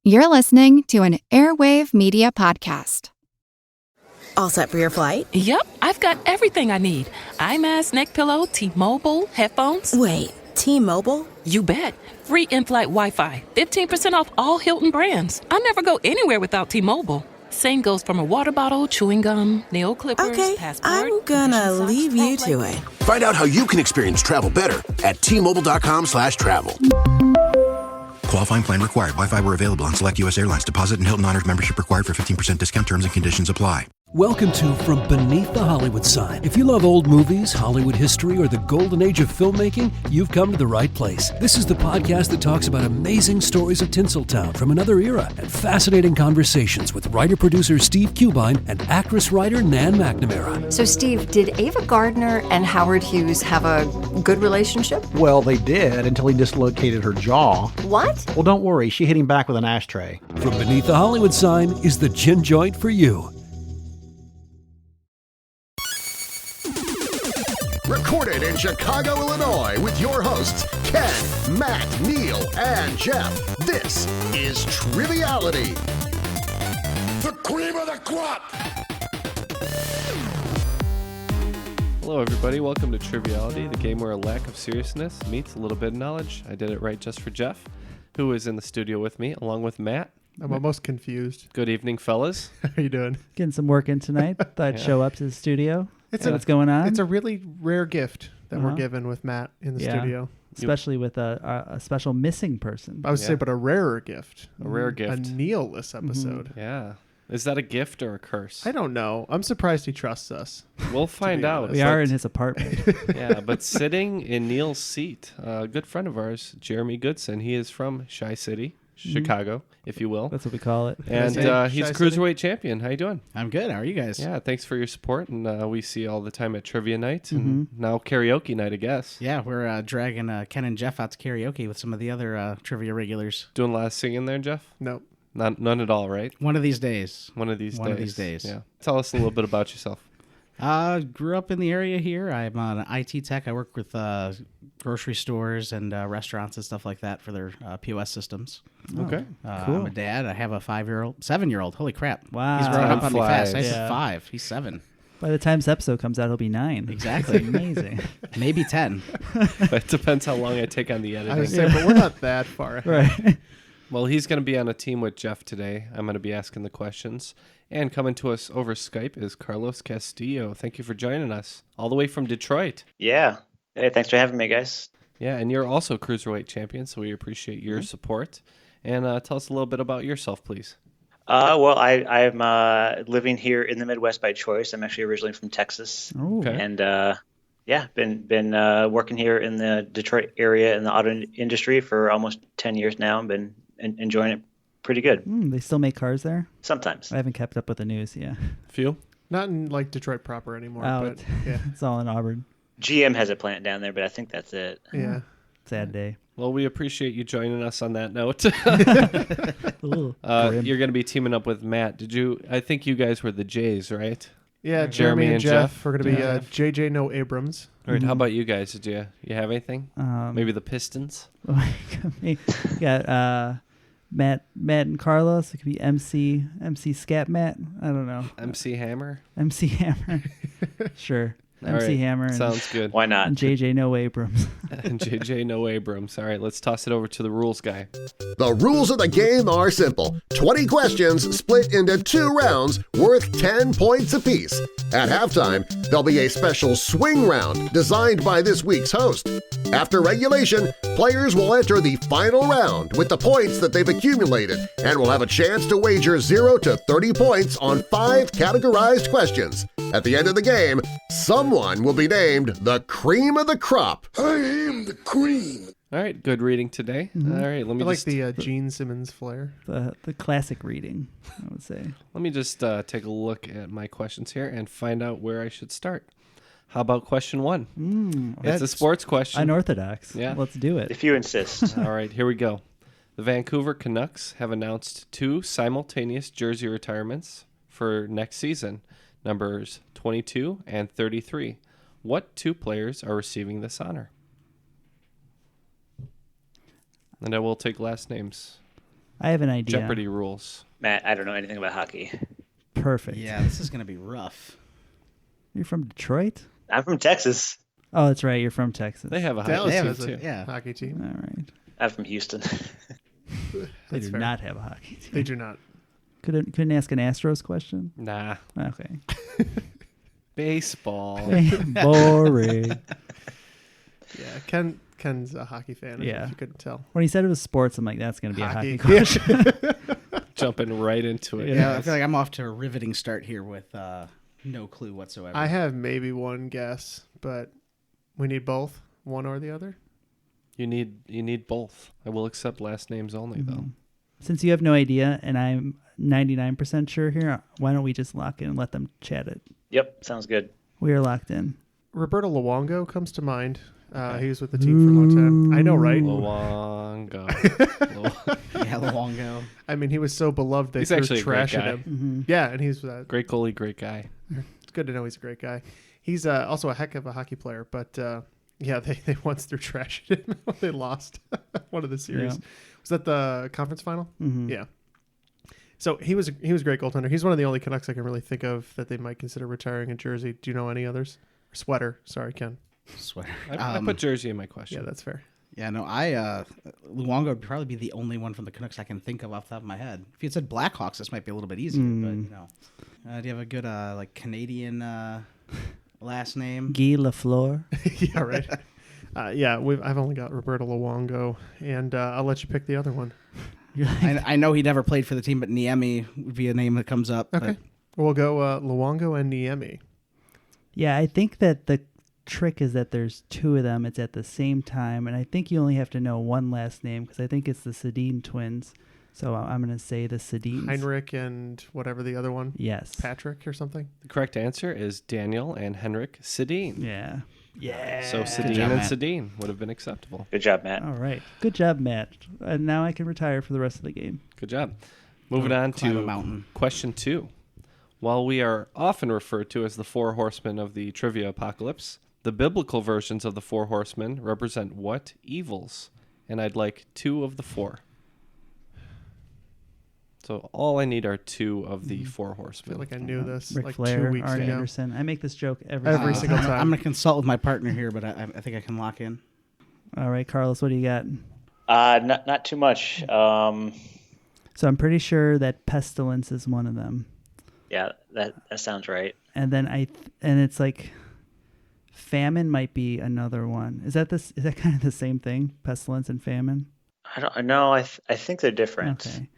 You're listening to an Airwave Media Podcast. All set for your flight? Yep, I've got everything I need. Eye mask, neck pillow, T-Mobile, headphones. Wait, T-Mobile? You bet. Free in-flight Wi-Fi. 15% off all Hilton brands. I never go anywhere without T-Mobile. Same goes from a water bottle, chewing gum, nail clippers, Okay, passport. I'm gonna leave you to it. Find out how you can experience travel better at T-Mobile.com/travel. Qualifying plan required. Wi-Fi were available on select U.S. airlines. Deposit and Hilton Honors membership required for 15% discount. Terms and conditions apply. Welcome to From Beneath the Hollywood Sign. If you love old movies, Hollywood history, or the golden age of filmmaking, you've come to the right place. This is the podcast that talks about amazing stories of Tinseltown from another era and fascinating conversations with writer-producer Steve Cubine and actress-writer Nan McNamara. So, Steve, did Ava Gardner and Howard Hughes have a good relationship? Well, they did until he dislocated her jaw. What? Well, don't worry. She hit him back with an ashtray. From Beneath the Hollywood Sign is the gin joint for you. Recorded in Chicago, Illinois, with your hosts, Ken, Matt, Neil, and Jeff. This is Triviality. The cream of the crop! Hello, everybody. Welcome to Triviality, the game where a lack of seriousness meets a little bit of knowledge. I did it right just for Jeff, who is in the studio with me, along with Matt. I'm almost confused. Good evening, fellas. How are you doing? Getting some work in tonight. Thought I'd show up to the studio. What's going on? It's a really rare gift that we're given with Matt in the studio. Especially with a special missing person. I would say, but a rarer gift. A rare gift. A Neil-less episode. Mm-hmm. Yeah. Is that a gift or a curse? I don't know. I'm surprised he trusts us. We'll find out. We are in his apartment. Yeah, but sitting in Neil's seat, a good friend of ours, Jeremy Goodson. He is from Shy City, Chicago, if you will. That's what we call it. And he's a Cruiserweight champion. How you doing? I'm good. How are you guys? Yeah, thanks for your support. And we see you all the time at Trivia Night and now Karaoke Night, I guess. Yeah, we're dragging Ken and Jeff out to karaoke with some of the other trivia regulars. Doing a lot of singing there, Jeff? Nope. None at all, right? One of these days. One of these days. Yeah. Tell us a little bit about yourself. Grew up in the area here. I'm an IT tech. I work with grocery stores and restaurants and stuff like that for their POS systems. Okay. Cool. I'm a dad. I have a 7-year-old. Holy crap. Wow. He's growing up on me fast. I Yeah. said 5. He's 7. By the time this episode comes out, he'll be 9. Exactly. Amazing. Maybe 10. That depends how long I take on the editing. I would say, but we're not that far ahead. Right. Well, he's going to be on a team with Jeff today. I'm going to be asking the questions. And coming to us over Skype is Carlos Castillo. Thank you for joining us, all the way from Detroit. Yeah. Hey, thanks for having me, guys. Yeah, and you're also Cruiserweight champion, so we appreciate your support. And tell us a little bit about yourself, please. Well, I'm living here in the Midwest by choice. I'm actually originally from Texas. Oh. Okay. And, been working here in the Detroit area in the auto industry for almost 10 years now. I've been enjoying it pretty good. They still make cars there? Sometimes. I haven't kept up with the news, Few? Not in like Detroit proper anymore, but yeah. It's all in Auburn. GM has a plant down there, but I think that's it. Yeah. Sad day. Well, we appreciate you joining us on that note. Ooh, You're going to be teaming up with Matt. I think you guys were the Jays, right? Yeah, Jeremy and and Jeff. We're going to be Yeah. JJ No Abrams. All right, how about you guys? Did you have anything? Maybe the Pistons? Got Matt and Carlos. It could be MC Scat Matt. I don't know. MC Hammer? MC Hammer. Sure. All MC right, Hammer. Sounds good. Why not? And JJ No Abrams. And JJ No Abrams. All right, let's toss it over to the rules guy. The rules of the game are simple. 20 questions split into 2 rounds worth 10 points apiece. At halftime, there'll be a special swing round designed by this week's host. After regulation, players will enter the final round with the points that they've accumulated and will have a chance to wager 0 to 30 points on 5 categorized questions. At the end of the game, someone will be named the cream of the crop. I am the cream. All right, good reading today. All right, let me I like just... the Gene Simmons flair. The classic reading, I would say. Let me just take a look at my questions here and find out where I should start. How about question 1? It's a sports question. Unorthodox. Yeah. Let's do it. If you insist. All right, here we go. The Vancouver Canucks have announced 2 simultaneous jersey retirements for next season, numbers 22 and 33. What 2 players are receiving this honor? And I will take last names. I have an idea. Jeopardy rules. Matt, I don't know anything about hockey. Perfect. Yeah, this is going to be rough. You're from Detroit? I'm from Texas. Oh, that's right. You're from Texas. They have a Dallas hockey has team a too. hockey team. All right. I'm from Houston. They do not have a hockey team. They do not. Couldn't ask an Astros question? Nah. Okay. Baseball. Boring. Yeah, Ken's a hockey fan. Yeah. If you couldn't tell. When he said it was sports, I'm like, that's going to be Hockey. a hockey question. Jumping right into it. Yeah, I feel like I'm off to a riveting start here with no clue whatsoever. I have maybe one guess, but we need both, one or the other. You need both. I will accept last names only, though. Since you have no idea, and I'm 99% sure here, why don't we just lock in and let them chat it? Yep, sounds good. We are locked in. Roberto Luongo comes to mind. He was with the team for a long time. I know, right? Luongo. Yeah, Luongo. I mean, he was so beloved they He's threw actually a great trash at guy. him. Mm-hmm. Yeah, and he's Great goalie, great guy. It's good to know he's a great guy. He's also a heck of a hockey player, but yeah, they once threw trash at him. They lost one of the series. Yeah. Was that the conference final? Mm-hmm. Yeah. So he was a great goaltender. He's one of the only Canucks I can really think of that they might consider retiring a jersey. Do you know any others? Sweater. Sorry, Ken. Sweater. I put jersey in my question. Yeah, that's fair. Yeah, no, Luongo would probably be the only one from the Canucks I can think of off the top of my head. If you had said Blackhawks, this might be a little bit easier, but no. Do you have a good Canadian last name? Guy Lafleur. Yeah, right. Yeah, I've only got Roberto Luongo, and I'll let you pick the other one. I know he never played for the team, but Niemi would be a name that comes up. Okay. We'll go Luongo and Niemi. Yeah, I think that the trick is that there's two of them. It's at the same time, and I think you only have to know one last name because I think it's the Sedin twins. So I'm going to say the Sedins. Heinrich and whatever the other one. Yes. Patrick or something. The correct answer is Daniel and Henrik Sedin. Yeah. Yeah. So Sedin and Sedin would have been acceptable. Good job, Matt. All right. Good job, Matt. And now I can retire for the rest of the game. Good job. Moving on to question 2. While we are often referred to as the 4 horsemen of the trivia apocalypse, the biblical versions of the 4 horsemen represent what evils? And I'd like 2 of the 4. So all I need are 2 of the 4 horsemen. I feel like I knew this Ric like Flair, 2 weeks Arn ago. Anderson. I make this joke every single time. I'm going to consult with my partner here, but I think I can lock in. All right, Carlos, what do you got? Not too much. So I'm pretty sure that pestilence is one of them. Yeah, that sounds right. And then and it's like famine might be another one. Is that kind of the same thing? Pestilence and famine? I don't know. I think they're different. Okay.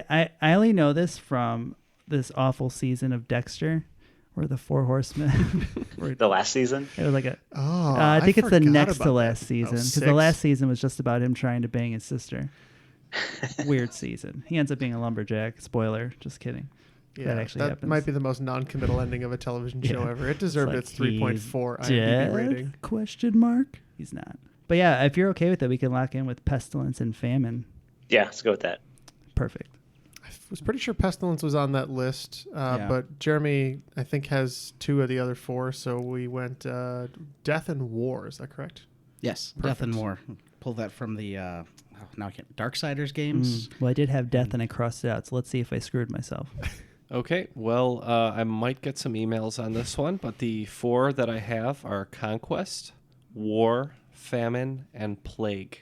I only know this from this awful season of Dexter, where the 4 horsemen. The last season. It was like I think it's the forgot next about to last that. season because 06. the last season was just about him trying to bang his sister. Weird season. He ends up being a lumberjack. Spoiler. Just kidding. Yeah, that actually happens. Might be the most non-committal ending of a television show ever. It deserved its 3.4 IMDb dead? rating. Question mark? He's not. But yeah, if you're okay with it, we can lock in with pestilence and famine. Yeah, let's go with that. Perfect. I was pretty sure Pestilence was on that list, but Jeremy, I think, has 2 of the other 4, so we went Death and War. Is that correct? Yes, Perfect. Death and War. Pull that from the now I can't Darksiders games. Well, I did have death and I crossed it out, so let's see if I screwed myself. Okay, well, I might get some emails on this one, but the 4 that I have are Conquest, War, Famine, and Plague.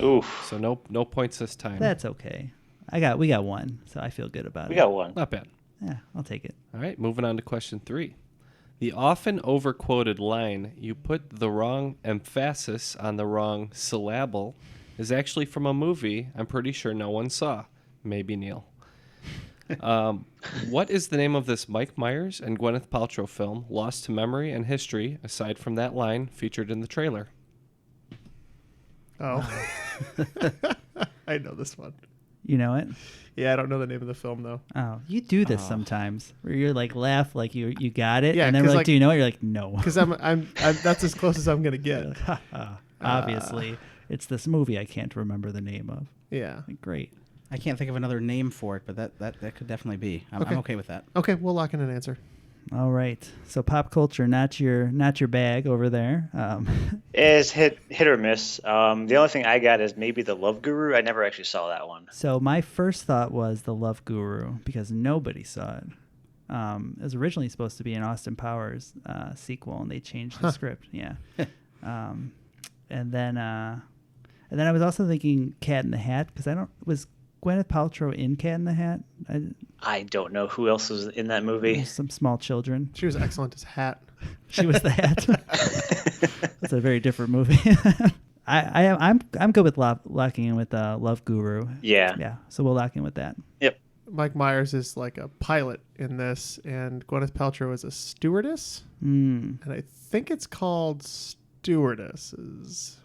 Oof. So no points this time. That's okay. We got 1, so I feel good about it. We got 1. Not bad. Yeah, I'll take it. All right, moving on to question 3. The often overquoted line, "You put the wrong emphasis on the wrong syllable," is actually from a movie I'm pretty sure no one saw. Maybe Neil. What is the name of this Mike Myers and Gwyneth Paltrow film, lost to memory and history, aside from that line featured in the trailer? Oh. I know this one. You know it? Yeah, I don't know the name of the film, though. Oh, you do this sometimes, where you're like laugh like you got it, Yeah, and then we're 'cause, like, like- do you know it? You're like, no. Because I'm that's as close as I'm going to get. Obviously, it's this movie I can't remember the name of. Yeah. Like, great. I can't think of another name for it, but that could definitely be. I'm okay with that. Okay, we'll lock in an answer. All right. So pop culture, not your bag over there. It's hit or miss. The only thing I got is maybe The Love Guru. I never actually saw that one. So my first thought was The Love Guru because nobody saw it. It was originally supposed to be an Austin Powers sequel, and they changed the script. Yeah. And then I was also thinking Cat in the Hat because was Gwyneth Paltrow in Cat in the Hat? I don't know who else was in that movie. Some small children. She was excellent as Hat. She was the Hat. That's a very different movie. I'm good with locking in with Love Guru. Yeah. Yeah. So we'll lock in with that. Yep. Mike Myers is like a pilot in this, and Gwyneth Paltrow is a stewardess. And I think it's called Stewardesses.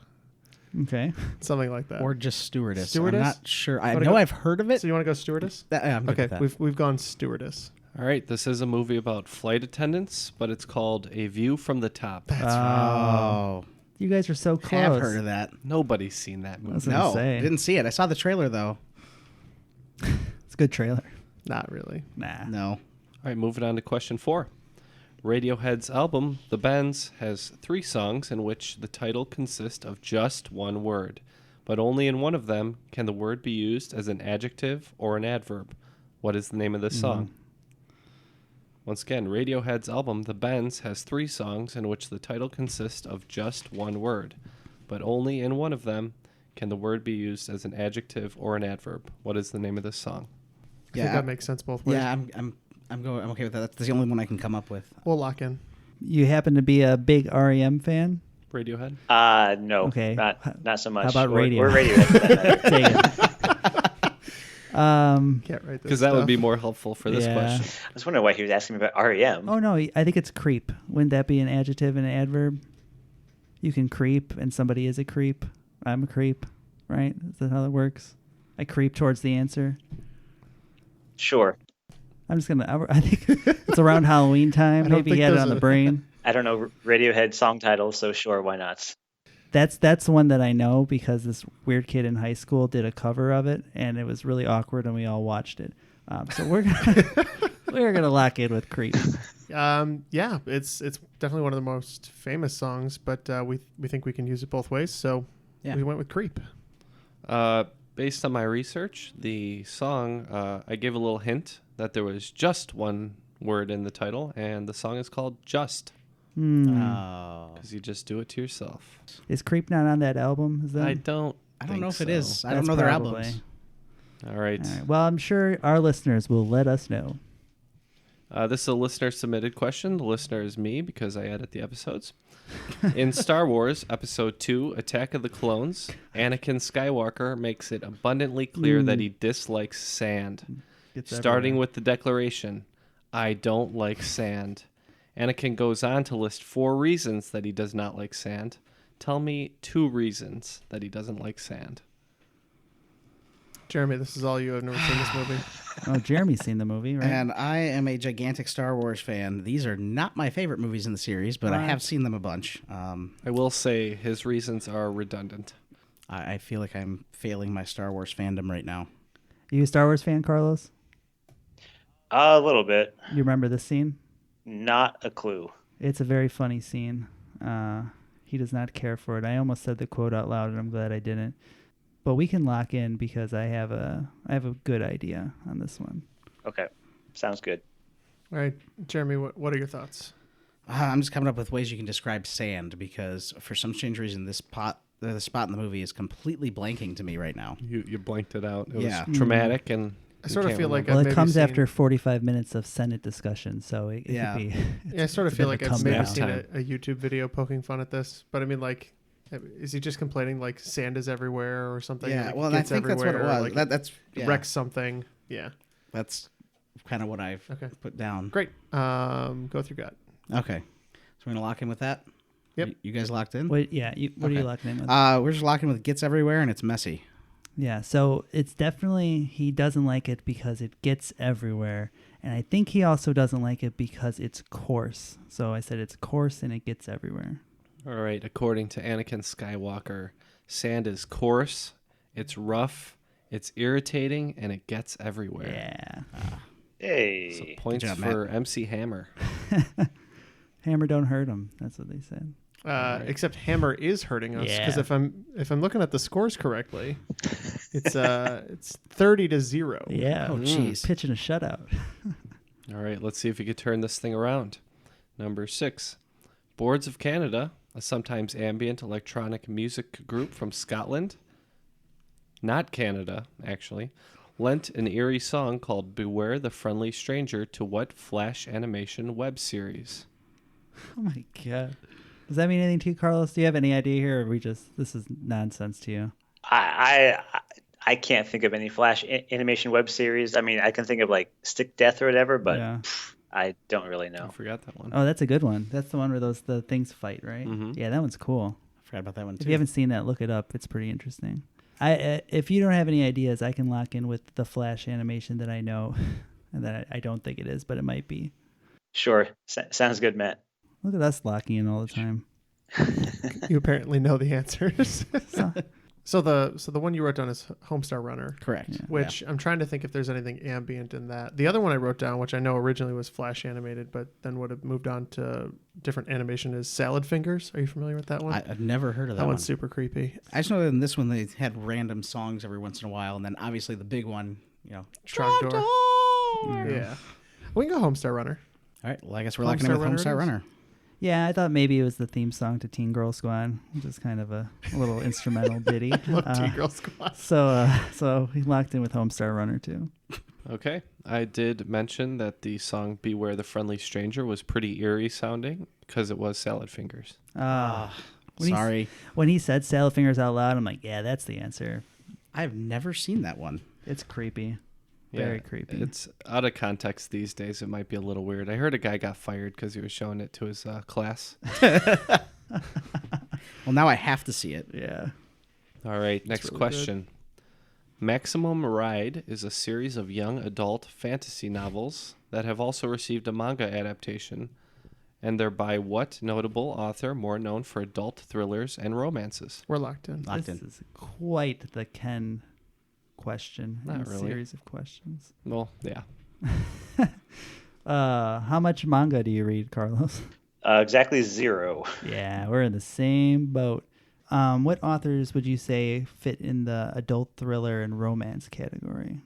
Okay. Something like that. Or just stewardess. Stewardess? I'm not sure. I know I've heard of it. So you want to go stewardess? I'm good okay, with that. we've gone stewardess. All right, this is a movie about flight attendants, but it's called A View from the Top. That's right. You guys are so close. I've heard of that. Nobody's seen that movie. No, didn't see it. I saw the trailer, though. It's a good trailer. Not really. Nah. No. All right, moving on to question 4. Radiohead's album, The Bends, has 3 songs in which the title consists of just one word, but only in one of them can the word be used as an adjective or an adverb. What is the name of this song? Once again, Radiohead's album, The Bends, has 3 songs in which the title consists of just one word, but only in one of them can the word be used as an adjective or an adverb. What is the name of this song? I think that makes sense both ways. Yeah, I'm okay with that. That's the only one I can come up with. We'll lock in. You happen to be a big REM fan? Radiohead? No. Okay. Not so much. How about radio? We're Radiohead for that matter. Can't write this Because that would be more helpful for this question. I was wondering why he was asking me about REM. Oh, no. I think it's creep. Wouldn't that be an adjective and an adverb? You can creep, and somebody is a creep. I'm a creep, right? Is that how that works? I creep towards the answer. Sure. I'm just going to... I think it's around Halloween time. Maybe he had it on the brain. I don't know Radiohead song titles, so sure, why not? That's the one that I know because this weird kid in high school did a cover of it, and it was really awkward, and we all watched it. So we're gonna lock in with Creep. Yeah, it's definitely one of the most famous songs, but we think we can use it both ways, so we went with Creep. Based on my research, the song, I gave a little hint that there was just one word in the title, and the song is called Just. Because you just do it to yourself. Is Creep not on that album? Is that? I don't know if so. it is. I don't know their albums. All right. Well, I'm sure our listeners will let us know. This is a listener-submitted question. The listener is me because I edit the episodes. In Star Wars Episode 2, Attack of the Clones, Anakin Skywalker makes it abundantly clear that he dislikes sand. Starting with the declaration, I don't like sand. Anakin goes on to list 4 reasons that he does not like sand. Tell me 2 reasons that he doesn't like sand. Jeremy, this is all you. I've never seen this movie. Oh, Jeremy's seen the movie, right? And I am a gigantic Star Wars fan. These are not my favorite movies in the series, but I have seen them a bunch. I will say his reasons are redundant. I feel like I'm failing my Star Wars fandom right now. You a Star Wars fan, Carlos? A little bit. You remember this scene? Not a clue. It's a very funny scene. He does not care for it. I almost said the quote out loud, and I'm glad I didn't. But we can lock in because I have a good idea on this one. Okay, sounds good. All right, Jeremy, what are your thoughts? I'm just coming up with ways you can describe sand because for some strange reason, the spot in the movie is completely blanking to me right now. You blanked it out. It was traumatic, and I sort of feel like it comes after 45 minutes of Senate discussion, so it could be. I sort of feel like I've maybe seen a YouTube video poking fun at this, but I mean, like, is he just complaining like sand is everywhere or something? Yeah, like, well, I think that's what it was. Like, that's wrecks something. Yeah, that's kind of what I've put down. Great. Go through gut. Okay, so we're gonna lock in with that. Yep. You guys locked in? What are you locking in with? We're just locking with gets everywhere and it's messy. Yeah, so it's definitely he doesn't like it because it gets everywhere. And I think he also doesn't like it because it's coarse. So I said it's coarse and it gets everywhere. All right, according to Anakin Skywalker, sand is coarse, it's rough, it's irritating, and it gets everywhere. Yeah. Hey. So points for MC Hammer. Hammer don't hurt him. That's what they said. Except Hammer is hurting us because if I'm looking at the scores correctly, it's 30-0. Yeah. Oh, jeez. Pitching a shutout. All right, let's see if we could turn this thing around. Number 6. Boards of Canada, a sometimes ambient electronic music group from Scotland, not Canada, actually, lent an eerie song called Beware the Friendly Stranger to what Flash animation web series? Oh, my God. Does that mean anything to you, Carlos? Do you have any idea here, or are we just, this is nonsense to you? I can't think of any Flash animation web series. I mean, I can think of like Stick Death or whatever, but I don't really know. I forgot that one. Oh, that's a good one. That's the one where the things fight, right? Mm-hmm. Yeah, that one's cool. I forgot about that one, too. If you haven't seen that, look it up. It's pretty interesting. If you don't have any ideas, I can lock in with the Flash animation that I know, and that I don't think it is, but it might be. Sure. Sounds good, Matt. Look at us locking in all the time. You apparently know the answers. So the one you wrote down is Homestar Runner. Correct. Yeah. Which I'm trying to think if there's anything ambient in that. The other one I wrote down, which I know originally was Flash animated, but then would have moved on to different animation, is Salad Fingers. Are you familiar with that one? I've never heard of that one. That one's super creepy. I just know that in this one they had random songs every once in a while, and then obviously the big one, Trogdor. Yeah. We can go Homestar Runner. All right. Well, I guess we're locking in with Homestar Runner. Yeah, I thought maybe it was the theme song to Teen Girl Squad, which is kind of a little instrumental ditty. Love Teen Girl Squad. So we locked in with Homestar Runner too. Okay. I did mention that the song Beware the Friendly Stranger was pretty eerie sounding because it was Salad Fingers. Sorry. When he said Salad Fingers out loud, I'm like, yeah, that's the answer. I've never seen that one. It's creepy. Very creepy. It's out of context these days. It might be a little weird. I heard a guy got fired because he was showing it to his class. Well, now I have to see it. Yeah. All right, next really question. Good. Maximum Ride is a series of young adult fantasy novels that have also received a manga adaptation, and they're by what notable author more known for adult thrillers and romances? We're locked in. This is quite the Ken question. Not really. Series of questions. Well, yeah. How much manga do you read, Carlos? Exactly 0. Yeah, we're in the same boat. What authors would you say fit in the adult thriller and romance category?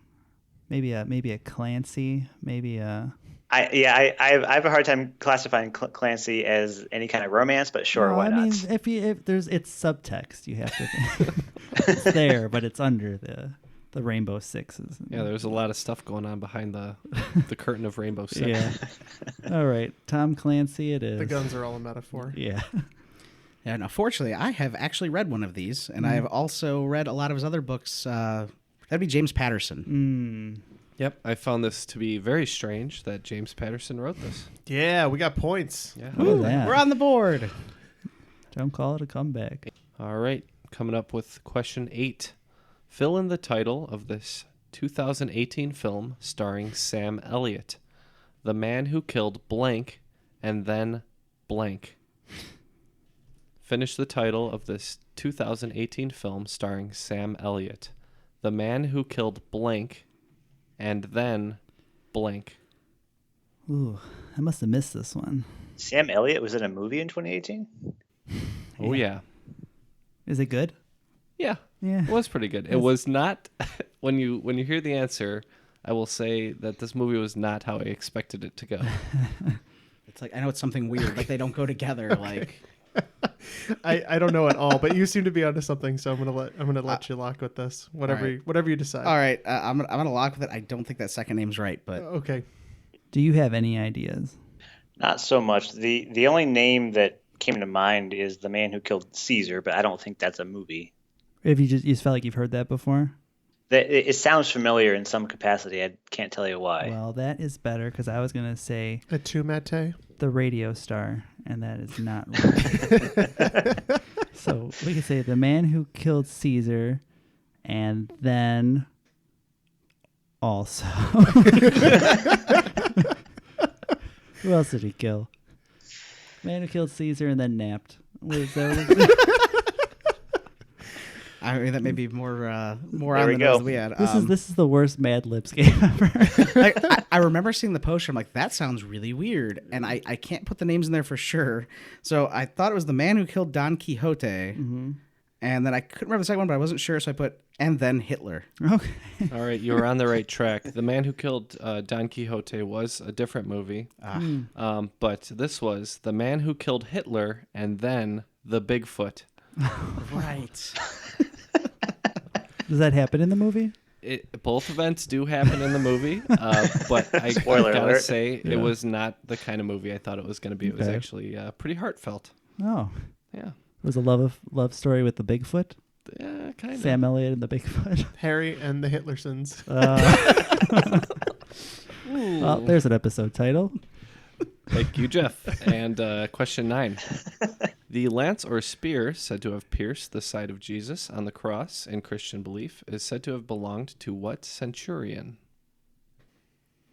Maybe a Clancy. Maybe a. I have a hard time classifying Clancy as any kind of romance, but sure, why not? I mean, if there's it's subtext, you have to. It's there, but it's under the Rainbow Sixes. Yeah, there's a lot of stuff going on behind the curtain of Rainbow Six. Yeah. All right, Tom Clancy. It is. The guns are all a metaphor. Yeah. And unfortunately, I have actually read one of these, and I have also read a lot of his other books. That'd be James Patterson. Yep, I found this to be very strange that James Patterson wrote this. Yeah, we got points. Yeah, we're on the board. Don't call it a comeback. All right, coming up with question 8. Fill in the title of this 2018 film starring Sam Elliott, The Man Who Killed Blank and Then Blank. Finish the title of this 2018 film starring Sam Elliott, The Man Who Killed Blank and Then Blank. Ooh, I must have missed this one. Sam Elliott was in a movie in 2018? Oh, yeah. Is it good? Yeah. Yeah. It was pretty good. It was not, when you hear the answer, I will say that this movie was not how I expected it to go. It's like, I know it's something weird, like they don't go together, like... I don't know at all, but you seem to be onto something, so I'm gonna let you lock with this. Whatever you decide. All right, I'm gonna lock with it. I don't think that second name's right, but okay. Do you have any ideas? Not so much. The only name that came to mind is The Man Who Killed Caesar, but I don't think that's a movie. If you just felt like you've heard that before? It sounds familiar in some capacity. I can't tell you why. Well, that is better because I was gonna say Atumate, the radio star, and that is not right. So we could say The Man Who Killed Caesar, and then also. Who else did he kill? Man Who Killed Caesar and then napped. What is that? I mean, that may be more There on we the go. nose than we had. This is the worst Mad Libs game ever. I remember seeing the poster. I'm like, that sounds really weird, and I can't put the names in there for sure. So I thought it was the man who killed Don Quixote, and then I couldn't remember the second one, but I wasn't sure, so I put and then Hitler. Okay. All right, you were on the right track. The man who killed Don Quixote was a different movie, but this was the man who killed Hitler and then the Bigfoot. Right. Does that happen in the movie? Both events do happen in the movie, but I Spoiler gotta alert. say it was not the kind of movie I thought it was going to be. It was Okay. actually pretty heartfelt. Oh. Yeah. It was a love story with the Bigfoot? Yeah, kind of. Sam Elliott and the Bigfoot. Harry and the Hitlersons. Well, there's an episode title. Thank you, Jeff. And question 9. The lance or spear said to have pierced the side of Jesus on the cross in Christian belief is said to have belonged to what centurion?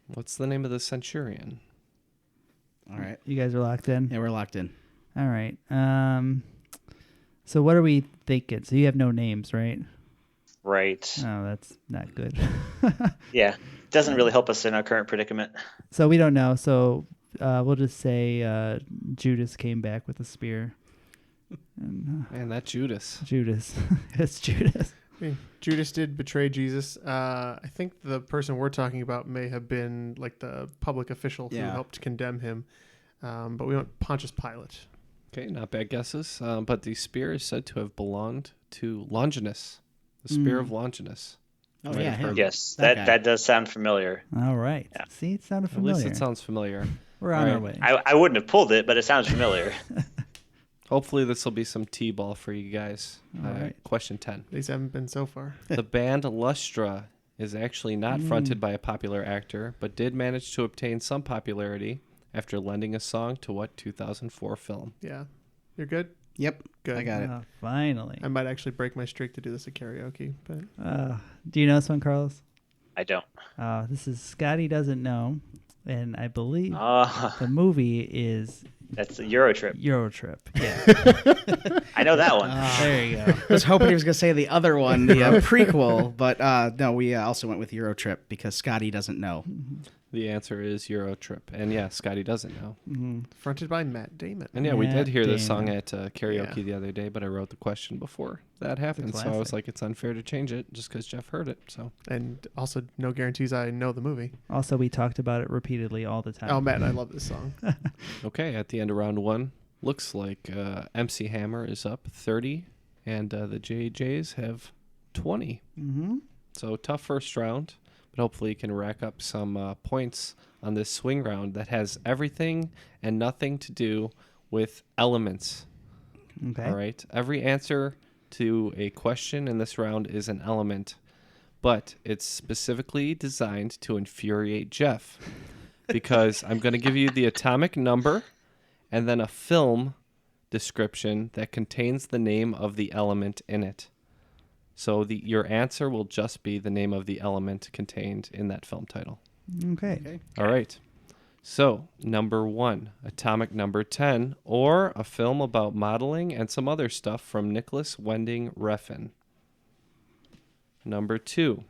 What's the name of the centurion? All right. You guys are locked in? Yeah, we're locked in. All right. So what are we thinking? So you have no names, right? Right. Oh, that's not good. Yeah. Doesn't really help us in our current predicament. So we don't know. So we'll just say Judas came back with a spear. And, Man, that Judas. Judas. It's Judas. Judas did betray Jesus. I think the person we're talking about may have been like the public official who helped condemn him. But we went Pontius Pilate. Okay, not bad guesses. But the spear is said to have belonged to Longinus, the spear of Longinus. Oh, yeah. Yes, that does sound familiar. All right. Yeah. See, it sounded familiar. At least it sounds familiar. We're on our way. I wouldn't have pulled it, but it sounds familiar. Hopefully this will be some T-ball for you guys. All right. Question 10. These haven't been so far. The band Lustra is actually not fronted by a popular actor, but did manage to obtain some popularity after lending a song to what 2004 film? Yeah. You're good? Yep. Good. I got it. Finally. I might actually break my streak to do this at karaoke. But do you know this one, Carlos? I don't. This is Scotty Doesn't Know. And I believe the movie is... That's the Eurotrip. Eurotrip, yeah. I know that one. There you go. I was hoping he was going to say the other one, the prequel, but no, we also went with Eurotrip because Scotty doesn't know. The answer is Eurotrip. And yeah, Scotty doesn't know. Mm-hmm. Fronted by Matt Damon. And yeah, we did hear this song at karaoke the other day, but I wrote the question before that happened. So I was like, it's unfair to change it just because Jeff heard it. So And also, no guarantees I know the movie. Also, we talked about it repeatedly all the time. Oh, Matt, I love this song. Okay, at the end of round 1, looks like MC Hammer is up 30, and the JJs have 20. Mm-hmm. So tough first round, but hopefully you can rack up some points on this swing round that has everything and nothing to do with elements. Okay. All right. Every answer to a question in this round is an element, but it's specifically designed to infuriate Jeff because I'm going to give you the atomic number and then a film description that contains the name of the element in it. So your answer will just be the name of the element contained in that film title. Okay. All right. So, number 1, Atomic Number 10, or a film about modeling and some other stuff from Nicholas Winding Refn. Number 2,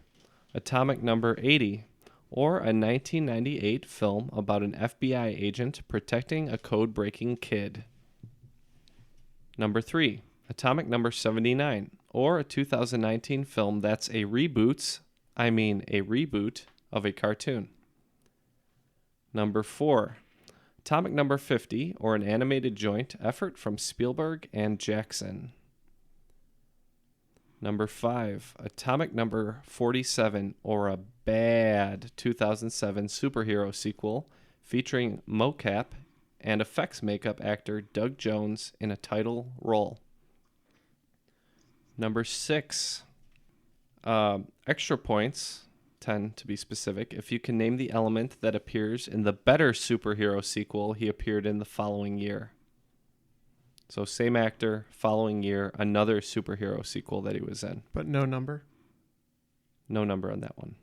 Atomic Number 80, or a 1998 film about an FBI agent protecting a code-breaking kid. Number 3, Atomic Number 79, or a 2019 film that's a reboot of a cartoon. Number 4, Atomic Number 50, or an animated joint effort from Spielberg and Jackson. Number 5, Atomic Number 47, or a bad 2007 superhero sequel featuring mocap and effects makeup actor Doug Jones in a title role. Number 6, extra points, 10 to be specific, if you can name the element that appears in the better superhero sequel he appeared in the following year. So same actor, following year, another superhero sequel that he was in. But no number? No number on that one.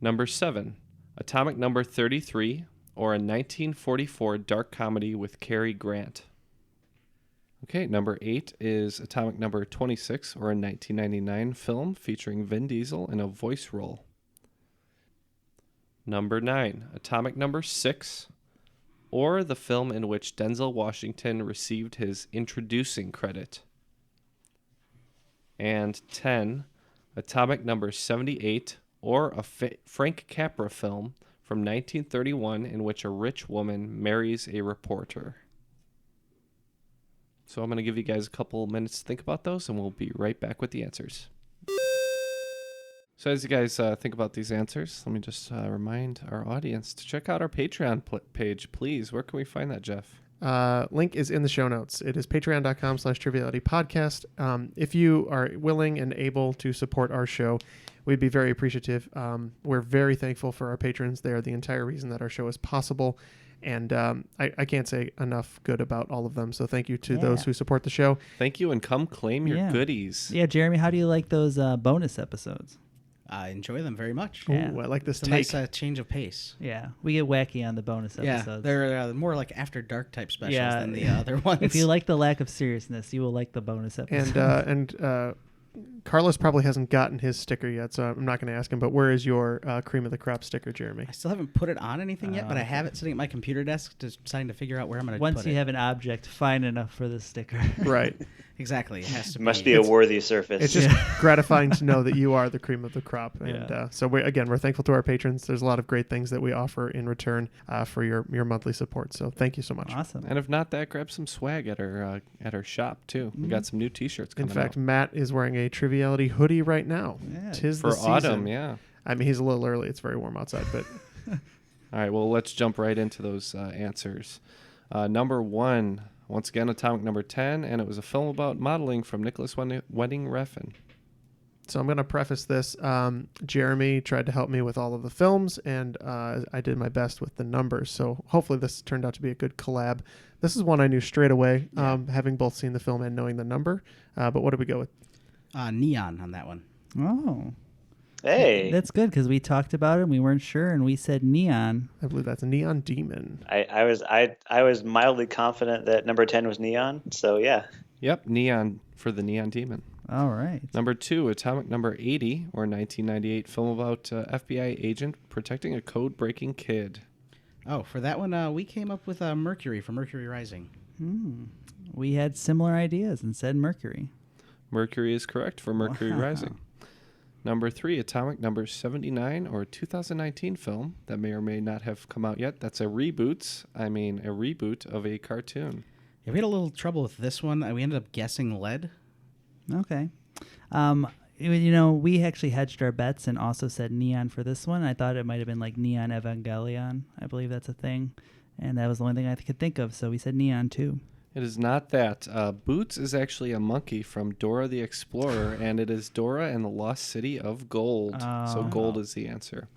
Number 7, Atomic Number 33, or a 1944 dark comedy with Cary Grant. Okay, number 8 is Atomic Number 26, or a 1999 film featuring Vin Diesel in a voice role. Number 9, Atomic Number 6, or the film in which Denzel Washington received his introducing credit. And 10, Atomic Number 78, or a Frank Capra film from 1931 in which a rich woman marries a reporter. So I'm going to give you guys a couple minutes to think about those, and we'll be right back with the answers. So as you guys think about these answers, let me just remind our audience to check out our Patreon page, please. Where can we find that, Jeff? Link is in the show notes. It is patreon.com/trivialitypodcast. If you are willing and able to support our show, we'd be very appreciative. We're very thankful for our patrons. They are the entire reason that our show is possible. And I can't say enough good about all of them. So thank you to those who support the show. Thank you, and come claim your goodies. Yeah, Jeremy, how do you like those bonus episodes? I enjoy them very much. Ooh, I like this take. Nice change of pace. Yeah, we get wacky on the bonus episodes. Yeah, they're more like after dark type specials than the other ones. If you like the lack of seriousness, you will like the bonus episodes. And Carlos probably hasn't gotten his sticker yet, so I'm not going to ask him. But where is your cream of the crop sticker, Jeremy? I still haven't put it on anything yet, but I have it sitting at my computer desk, just trying to figure out where I'm going to put it. Once you have an object fine enough for the sticker. Right. Exactly. It has to Must be a worthy surface. It's just gratifying to know that you are the cream of the crop. And so we're thankful to our patrons. There's a lot of great things that we offer in return for your monthly support. So thank you so much. Awesome. And if not that, grab some swag at our shop too. We got some new T-shirts coming out. In fact, Matt is wearing a Triviality hoodie right now. Yeah. Tis for the season. autumn, yeah. I mean, he's a little early. It's very warm outside, but all right. Well, let's jump right into those answers. Number 1. Once again, Atomic Number 10, and it was a film about modeling from Nicholas Winding Refn. So I'm going to preface this. Jeremy tried to help me with all of the films, and I did my best with the numbers. So hopefully this turned out to be a good collab. This is one I knew straight away, having both seen the film and knowing the number. But what did we go with? Neon on that one. Oh. Hey. That's good, because we talked about it and we weren't sure, and we said Neon. I believe that's a Neon Demon. I was mildly confident that number 10 was Neon, so yeah. Yep, Neon for the Neon Demon. All right. Number 2, Atomic Number 80, or 1998 film about FBI agent protecting a code-breaking kid. Oh, for that one, we came up with Mercury for Mercury Rising. We had similar ideas and said Mercury. Mercury is correct for Mercury Rising. Number 3, Atomic Number 79, or 2019 film that may or may not have come out yet. That's a reboot of a cartoon. Yeah, we had a little trouble with this one. We ended up guessing lead. Okay. We actually hedged our bets and also said Neon for this one. I thought it might have been like Neon Evangelion. I believe that's a thing. And that was the only thing I could think of, so we said Neon too. It is not that. Boots is actually a monkey from Dora the Explorer, and it is Dora and the Lost City of Gold. So gold is the answer.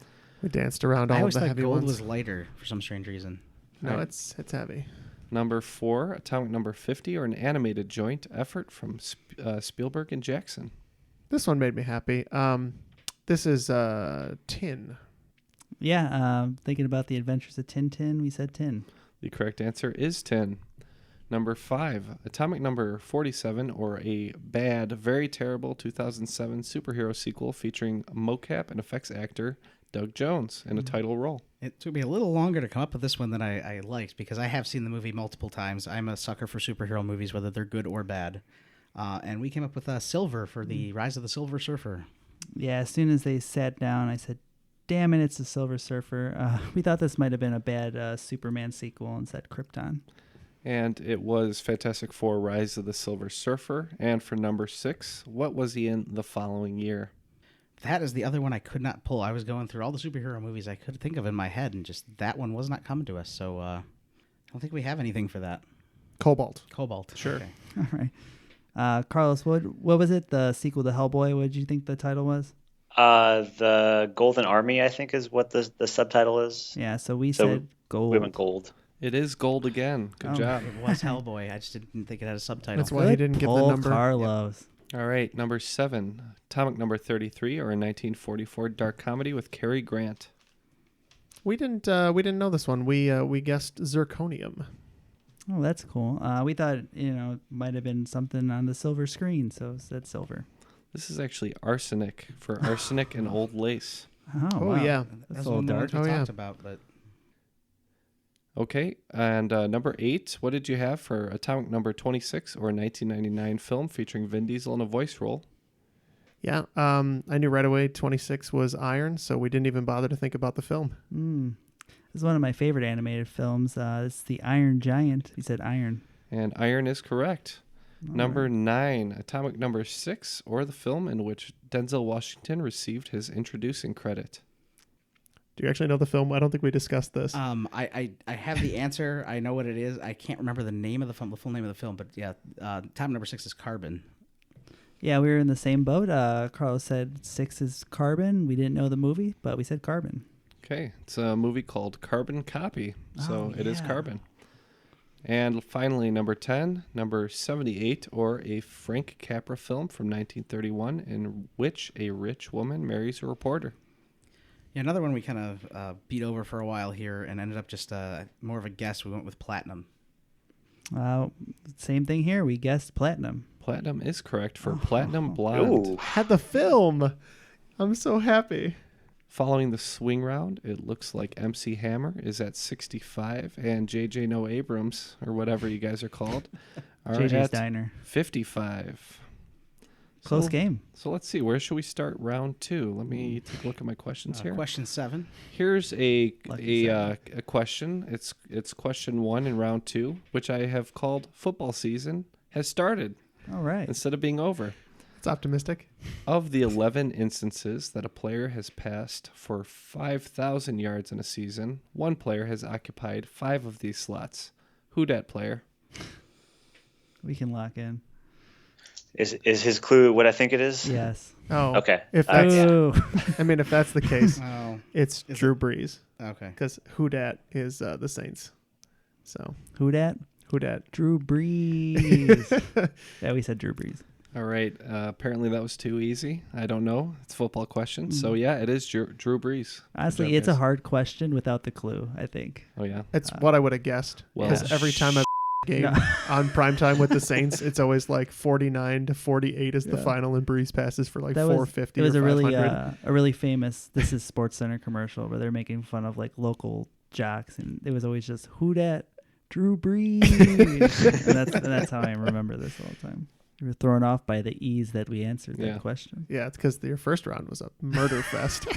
We danced around all of the heavy gold ones. was lighter for some strange reason. No, it's heavy. Number 4, Atomic Number 50, or an animated joint effort from Spielberg and Jackson. This one made me happy. This is Tin. Yeah, thinking about the adventures of Tintin, we said Tin. The correct answer is Tin. Number 5, Atomic Number 47, or a bad, very terrible 2007 superhero sequel featuring mocap and effects actor Doug Jones in a title role. It took me a little longer to come up with this one than I liked, because I have seen the movie multiple times. I'm a sucker for superhero movies, whether they're good or bad. And we came up with Silver for the Rise of the Silver Surfer. Yeah, as soon as they sat down, I said, damn it, it's the Silver Surfer. We thought this might have been a bad Superman sequel and said Krypton. And it was Fantastic Four, Rise of the Silver Surfer. And for number 6, what was he in the following year? That is the other one I could not pull. I was going through all the superhero movies I could think of in my head, and just that one was not coming to us. So I don't think we have anything for that. Cobalt. Sure. Okay. All right. Carlos, what was it? The sequel to Hellboy? What did you think the title was? The Golden Army, I think, is what the subtitle is. Yeah, so we said gold. We went gold. It is gold again. Good job. It was Hellboy. I just didn't think it had a subtitle. That's why he didn't get the number. Carlos. Yep. All right, number 7, Atomic Number 33, or a 1944 dark comedy with Cary Grant. We didn't know this one. We guessed Zirconium. Oh, that's cool. We thought, it might have been something on the silver screen, so it said silver. This is actually arsenic for arsenic and old lace. Oh, wow. yeah. That's a little dark. We talked about, but okay, and number 8, what did you have for Atomic Number 26 or 1999 film featuring Vin Diesel in a voice role? Yeah, I knew right away 26 was Iron, so we didn't even bother to think about the film. This is one of my favorite animated films. It's The Iron Giant. He said Iron. And Iron is correct. Number 9, Atomic Number 6, or the film in which Denzel Washington received his introducing credit. Do you actually know the film? I don't think we discussed this. I have the answer. I know what it is. I can't remember the name of the film, the full name of the film, but yeah, Atomic Number 6 is Carbon. Yeah, we were in the same boat. Carlos said 6 is Carbon. We didn't know the movie, but we said Carbon. Okay, it's a movie called Carbon Copy, so it is Carbon. And finally, number 10, number 78, or a Frank Capra film from 1931 in which a rich woman marries a reporter. Yeah, another one we kind of beat over for a while here and ended up just more of a guess. We went with Platinum. Same thing here. We guessed Platinum. Platinum is correct for Platinum Blonde. Ooh, had the film. I'm so happy. Following the swing round, it looks like MC Hammer is at 65 and JJ No Abrams, or whatever you guys are called, are JJ's at Diner. 55. Close game. So let's see. Where should we start round 2? Let me take a look at my questions here. Question 7. Here's a question. It's question 1 in round 2, which I have called Football Season Has Started. All right. Instead of being over. It's optimistic. Of the 11 instances that a player has passed for 5,000 yards in a season, one player has occupied 5 of these slots. Who dat player? We can lock in. Is his clue what I think it is? Yes. Oh, okay. If that's, yeah. I mean, if that's the case, it's Is Drew Brees. Okay. Because who dat is the Saints. So Who dat? who dat? Drew Brees. Yeah, we said Drew Brees. All right. Apparently that was too easy. I don't know. It's a football question. So, yeah, it is Drew Brees. Honestly, Good job, it's guys. a hard question without the clue, I think. Oh, yeah? It's what I would have guessed. Well, Because every time I game on primetime with the Saints, it's always like 49-48 is the final, and Brees passes for like 450. It was or a really famous This Is Sports Center commercial where they're making fun of like local jocks, and it was always just who dat? Drew Brees. and that's how I remember this all the time. You were thrown off by the ease that we answered that question. Yeah, it's because your first round was a murder fest.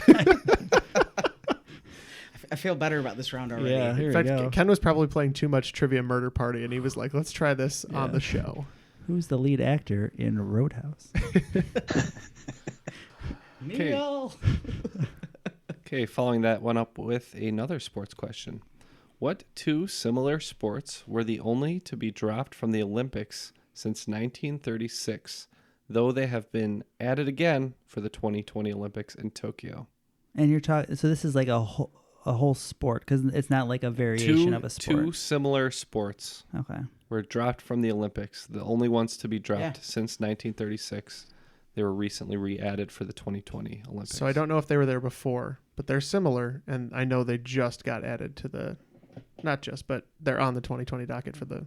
I feel better about this round already. Yeah, here In fact, we go. Ken was probably playing too much Trivia Murder Party, and he was like, let's try this on the show. Who's the lead actor in Roadhouse? Neil. Okay, following that one up with another sports question. What 2 similar sports were the only to be dropped from the Olympics since 1936, though they have been added again for the 2020 Olympics in Tokyo? And you're talking, so this is like a whole sport, because it's not like a variation of a sport. 2 similar sports were dropped from the Olympics, the only ones to be dropped since 1936. They were recently re-added for the 2020 Olympics. So I don't know if they were there before, but they're similar, and I know they just got added to the, not just, but they're on the 2020 docket for the,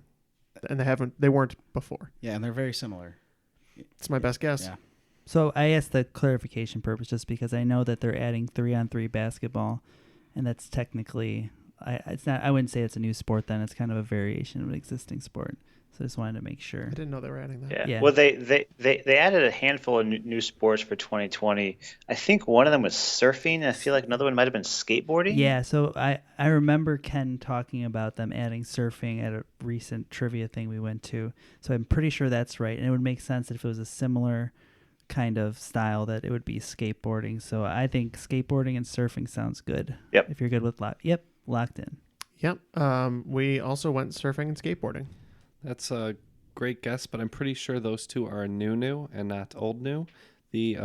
and they weren't before. Yeah, and they're very similar. It's my best guess. Yeah. So I asked the clarification purpose just because I know that they're adding 3-on-3 basketball, and that's technically, it's not. I wouldn't say it's a new sport. Then it's kind of a variation of an existing sport. So I just wanted to make sure. I didn't know they were adding that. Yeah. Well, they added a handful of new sports for 2020. I think one of them was surfing. I feel like another one might have been skateboarding. Yeah. So I remember Ken talking about them adding surfing at a recent trivia thing we went to. So I'm pretty sure that's right, and it would make sense if it was a similar kind of style that it would be skateboarding. So I think skateboarding and surfing sounds good. Yep. If you're good with locked in. Yep. We also went surfing and skateboarding. That's a great guess, but I'm pretty sure those 2 are new and not old new. The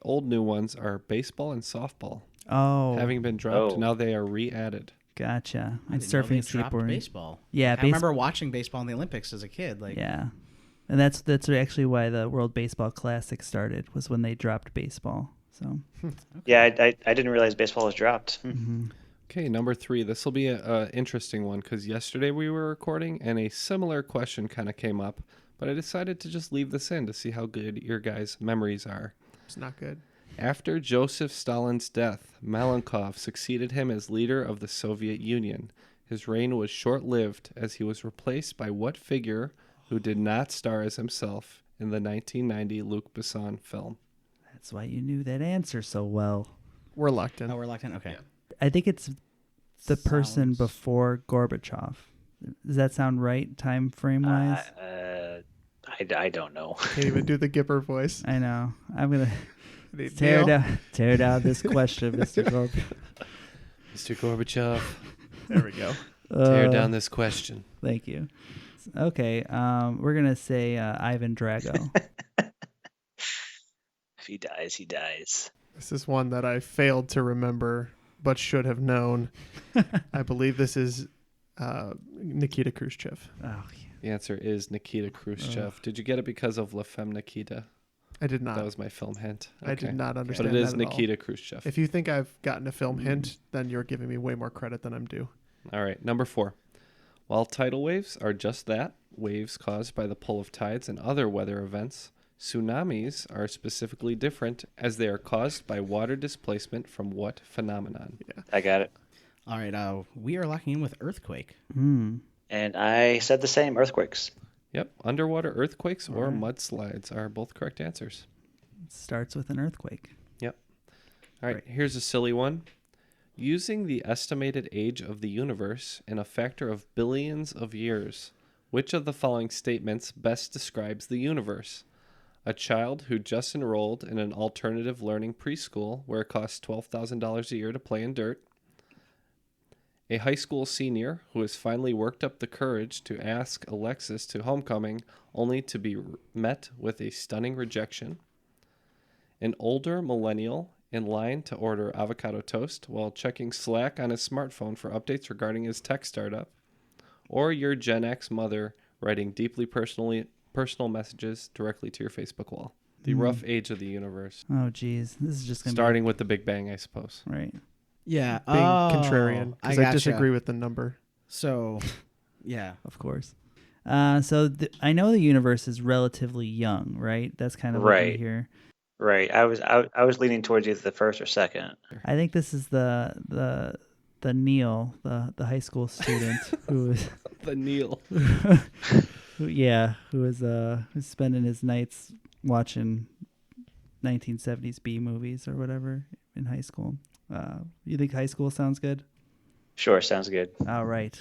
old new ones are baseball and softball. Oh. Having been dropped, now they are re-added. Gotcha. I And didn't know surfing they and dropped skateboarding. baseball. Yeah. I remember watching baseball in the Olympics as a kid. Yeah. And that's actually why the World Baseball Classic started, was when they dropped baseball. So. Yeah, I didn't realize baseball was dropped. Mm-hmm. Okay, number 3. This will be an interesting one because yesterday we were recording and a similar question kind of came up, but I decided to just leave this in to see how good your guys' memories are. It's not good. After Joseph Stalin's death, Malenkov succeeded him as leader of the Soviet Union. His reign was short-lived as he was replaced by what figure who did not star as himself in the 1990 Luc Besson film? That's why you knew that answer so well. We're locked in. Oh, we're locked in? Okay. I think it's the person before Gorbachev. Does that sound right, time frame wise? I don't know. Can't even do the Gipper voice. I know. I'm gonna tear down this question, Mr. Gorbachev. Mr. Gorbachev. There we go. Tear down this question. Thank you. Okay, we're gonna say Ivan Drago. If he dies, he dies. This is one that I failed to remember, but should have known. I believe this is Nikita Khrushchev. Oh, yeah. The answer is Nikita Khrushchev. Did you get it because of La Femme Nikita? I did not. That was my film hint. Okay. I did not understand But it is that at Nikita all. Khrushchev. If you think I've gotten a film hint, then you're giving me way more credit than I'm due. All right, number 4. While tidal waves are just that, waves caused by the pull of tides and other weather events, tsunamis are specifically different as they are caused by water displacement from what phenomenon? Yeah. I got it. All right. We are locking in with earthquake. And I said the same, earthquakes. Yep, underwater earthquakes or mudslides are both correct answers. It starts with an earthquake. Yep. All right, here's a silly one. Using the estimated age of the universe in a factor of billions of years, which of the following statements best describes the universe? A child who just enrolled in an alternative learning preschool where it costs $12,000 a year to play in dirt. A high school senior who has finally worked up the courage to ask Alexis to homecoming only to be met with a stunning rejection. An older millennial in line to order avocado toast while checking Slack on his smartphone for updates regarding his tech startup. Or your Gen X mother writing deeply personal messages directly to your Facebook wall. The rough age of the universe. Oh, geez. This is just going to Starting with the Big Bang, I suppose. Right. Yeah. Being contrarian, because I disagree with the number. So, yeah. Of course. So I know the universe is relatively young, right? That's kind of what Right. we hear. Right. I was leaning towards either the first or second. I think this is the Neil, the high school student who is The Neil. who is spending his nights watching 1970s B movies or whatever in high school. You think high school sounds good? Sure, sounds good. All right.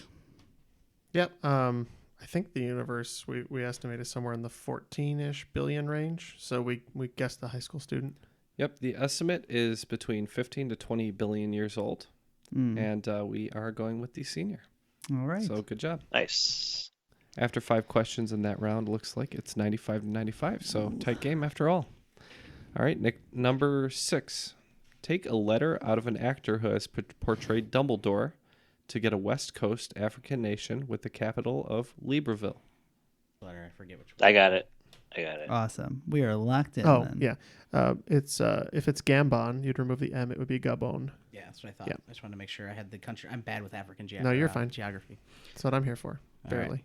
Yep. I think the universe we estimated somewhere in the 14-ish billion range. So we guessed the high school student. Yep, the estimate is between 15 to 20 billion years old. And we are going with the senior. All right. So good job. Nice. After 5 questions in that round, looks like it's 95 to 95. So tight game after all. All right, Nick, number 6. Take a letter out of an actor who has portrayed Dumbledore to get a West Coast African nation with the capital of Libreville. Letter, I forget which one. I got it. Awesome. We are locked in. Oh, then. yeah. It's if it's Gabon, you'd remove the M. It would be Gabon. Yeah, that's what I thought. Yeah. I just wanted to make sure I had the country. I'm bad with African No, you're fine. geography. That's what I'm here for. Barely.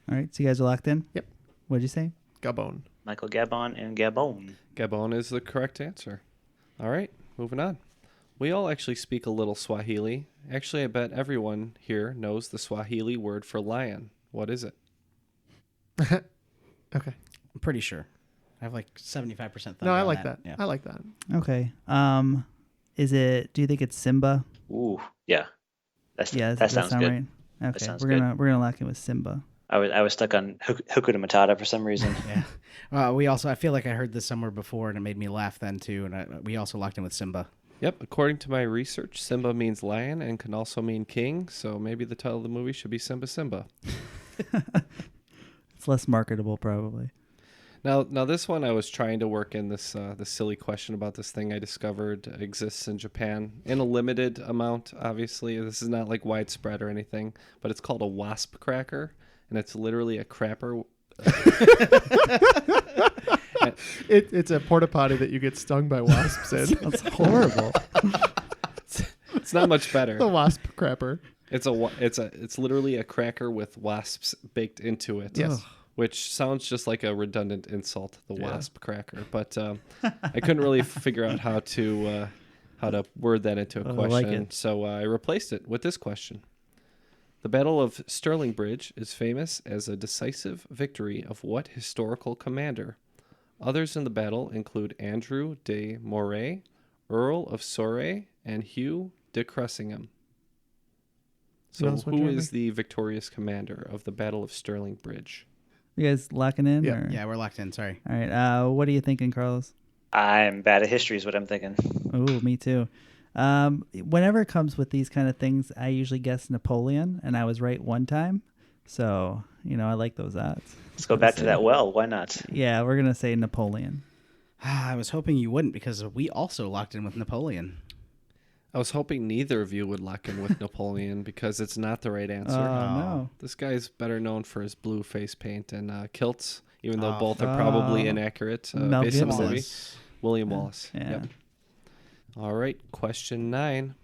All right. So you guys are locked in? Yep. What'd you say? Gabon. Michael Gabon and Gabon. Gabon is the correct answer. All right, moving on. We all actually speak a little Swahili. Actually, I bet everyone here knows the Swahili word for lion. What is it? Okay. I'm pretty sure. I have like 75%. No, I like that. Yeah. I like that. Okay. Do you think it's Simba? Ooh, yeah. That sounds sound good. right? Okay. That sounds we're gonna lock in with Simba. I was stuck on Hakuna Matata for some reason. Yeah. I feel like I heard this somewhere before and it made me laugh then too. And we also locked in with Simba. Yep, according to my research, Simba means lion and can also mean king, so maybe the title of the movie should be Simba Simba. It's less marketable, probably. Now this one I was trying to work in this silly question about this thing I discovered exists in Japan in a limited amount. Obviously, this is not like widespread or anything, but it's called a wasp cracker, and it's literally a crapper. It's a porta potty that you get stung by wasps in. That's horrible. It's not much better. The wasp crapper. It's literally a cracker with wasps baked into it. Yes. Which sounds just like a redundant insult, the wasp cracker. But I couldn't really figure out how to word that into a question. I like it. So I replaced it with this question. The Battle of Stirling Bridge is famous as a decisive victory of what historical commander? Others in the battle include Andrew de Moray, Earl of Surrey, and Hugh de Cressingham. So who is the victorious commander of the Battle of Stirling Bridge? You guys locking in? Yeah. Or? Yeah, we're locked in. Sorry. All right. What are you thinking, Carlos? I'm bad at history is what I'm thinking. Oh, me too. Whenever it comes with these kind of things, I usually guess Napoleon, and I was right one time. So, I like those odds. Let's go back to that well. Why not? Yeah, we're going to say Napoleon. I was hoping you wouldn't because we also locked in with Napoleon. I was hoping neither of you would lock in with Napoleon because it's not the right answer. No. This guy's better known for his blue face paint and kilts, even though both are probably inaccurate based on the movie. William Wallace. Yeah. Yep. All right, question 9.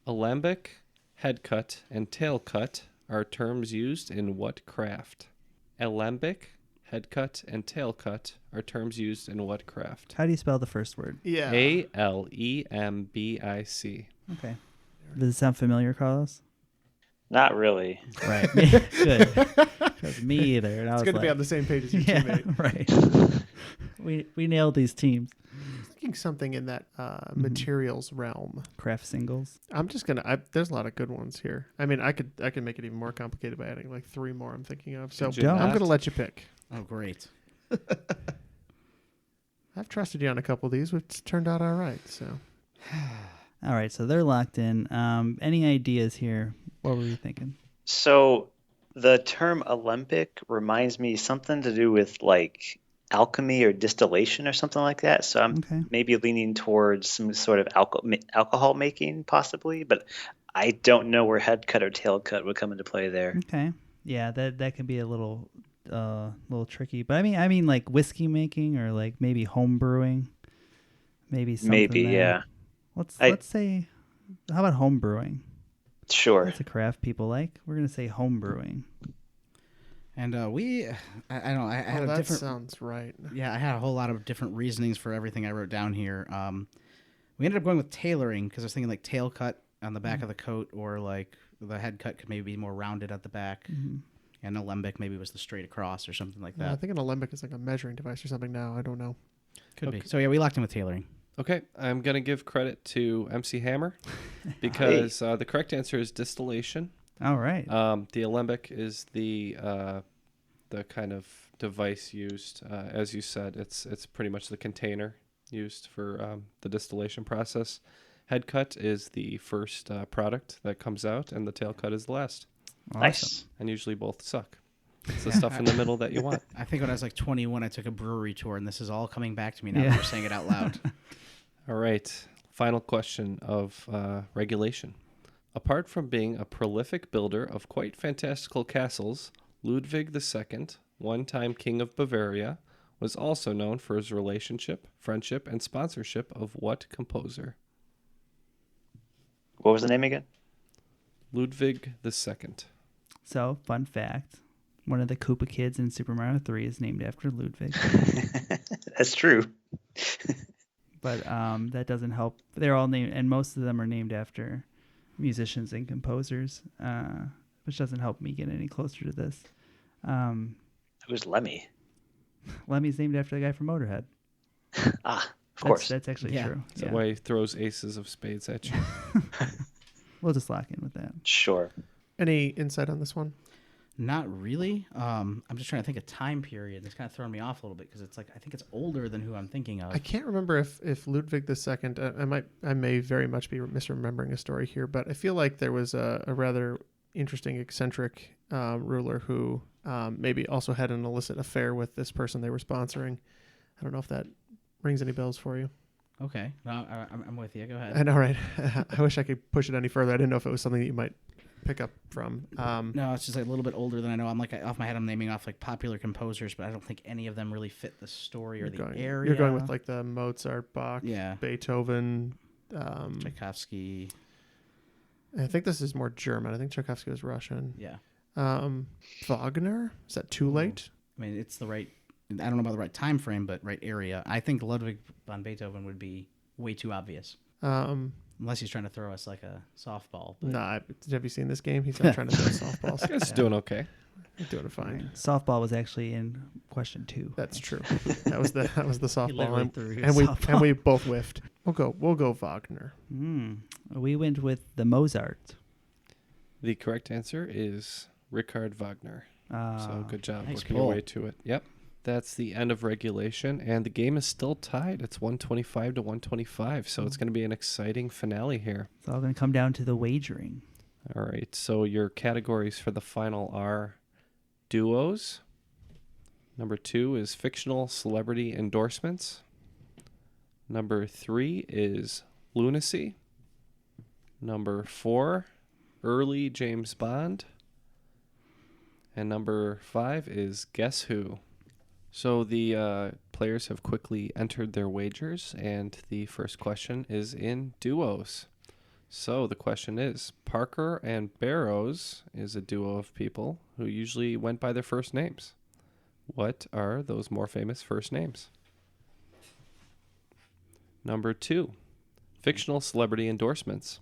Alembic, head cut, and tail cut are terms used in what craft? Alembic, head cut, and tail cut are terms used in what craft? How do you spell the first word? Yeah. Alembic. Okay. Does it sound familiar, Carlos? Not really. Right. Good. Because me either. And It's good to be on the same page as your teammate. Right. We nailed these teams. Thinking something in that materials realm. Craft singles. I'm just gonna. There's a lot of good ones here. I mean, I could make it even more complicated by adding like 3 more. I'm thinking of. So I'm gonna let you pick. Oh, great. I've trusted you on a couple of these, which turned out all right. So. All right, so they're locked in. Any ideas here? What were you thinking? So the term Olympic reminds me something to do with like alchemy or distillation or something like that. So I'm maybe leaning towards some sort of alcohol making possibly, but I don't know where head cut or tail cut would come into play there. Okay. Yeah, that can be a little tricky. But I mean like whiskey making or like maybe home brewing. Maybe something Maybe, there. yeah. Let's say, how about home brewing? Sure. That's a craft people like. We're going to say home brewing. And I don't know, I had a that different... sounds right. Yeah, I had a whole lot of different reasonings for everything I wrote down here. We ended up going with tailoring because I was thinking like tail cut on the back of the coat, or like the head cut could maybe be more rounded at the back. Mm-hmm. And alembic maybe was the straight across or something like that. I think an alembic is like a measuring device or something now. I don't know. Could be. So yeah, we locked in with tailoring. Okay, I'm going to give credit to MC Hammer because the correct answer is distillation. All right. The alembic is the kind of device used, as you said. It's pretty much the container used for the distillation process. Head cut is the first product that comes out, and the tail cut is the last. Awesome. Nice. And usually both suck. It's the stuff in the middle that you want. I think when I was like 21, I took a brewery tour, and this is all coming back to me now that we're saying it out loud. All right. Final question of regulation. Apart from being a prolific builder of quite fantastical castles, Ludwig II, one-time King of Bavaria, was also known for his relationship, friendship, and sponsorship of what composer? What was the name again? Ludwig II. So, fun fact. One of the Koopa kids in Super Mario 3 is named after Ludwig. That's true. But that doesn't help. They're all named, and most of them are named after musicians and composers, which doesn't help me get any closer to this. Who's Lemmy? Lemmy's named after the guy from Motorhead. Of course. That's actually true. That's why he throws aces of spades at you. We'll just lock in with that. Sure. Any insight on this one? Not really. I'm just trying to think of time period. It's kind of throwing me off a little bit because it's like I think it's older than who I'm thinking of. I can't remember if Ludwig II. I may very much be misremembering a story here, but I feel like there was a rather interesting, eccentric ruler who maybe also had an illicit affair with this person they were sponsoring. I don't know if that rings any bells for you. Okay, no, I'm with you. Go ahead. I know, right? I wish I could push it any further. I didn't know if it was something that you might pick up from. No, it's just like a little bit older than I know. I'm like off my head. I'm naming off like popular composers, but I don't think any of them really fit the story or the area. You're going with like the Mozart, Bach, Yeah. Beethoven, Tchaikovsky. I think this is more German. I think Tchaikovsky was Russian. Yeah. Wagner? Is that too late? I mean, it's the right. I don't know about the right time frame, but right area. I think Ludwig von Beethoven would be way too obvious. Unless he's trying to throw us like a softball. But... Nah, have you seen this game? He's not trying to throw softballs. He's doing okay. He's doing fine. Softball was actually in question 2. That's true. That was the softball, softball. and we both whiffed. We'll go Wagner. We went with the Mozart. The correct answer is Richard Wagner. So good job nice working your way to it. Yep. That's the end of regulation, and the game is still tied. It's 125 to 125, so it's going to be an exciting finale here. It's all going to come down to the wagering. All right, so your categories for the final are duos. Number 2 is fictional celebrity endorsements. Number 3 is lunacy. Number 4, early James Bond. And number 5 is Guess Who. So the players have quickly entered their wagers, and the first question is in duos. So the question is, Parker and Barrows is a duo of people who usually went by their first names. What are those more famous first names? Number 2, fictional celebrity endorsements.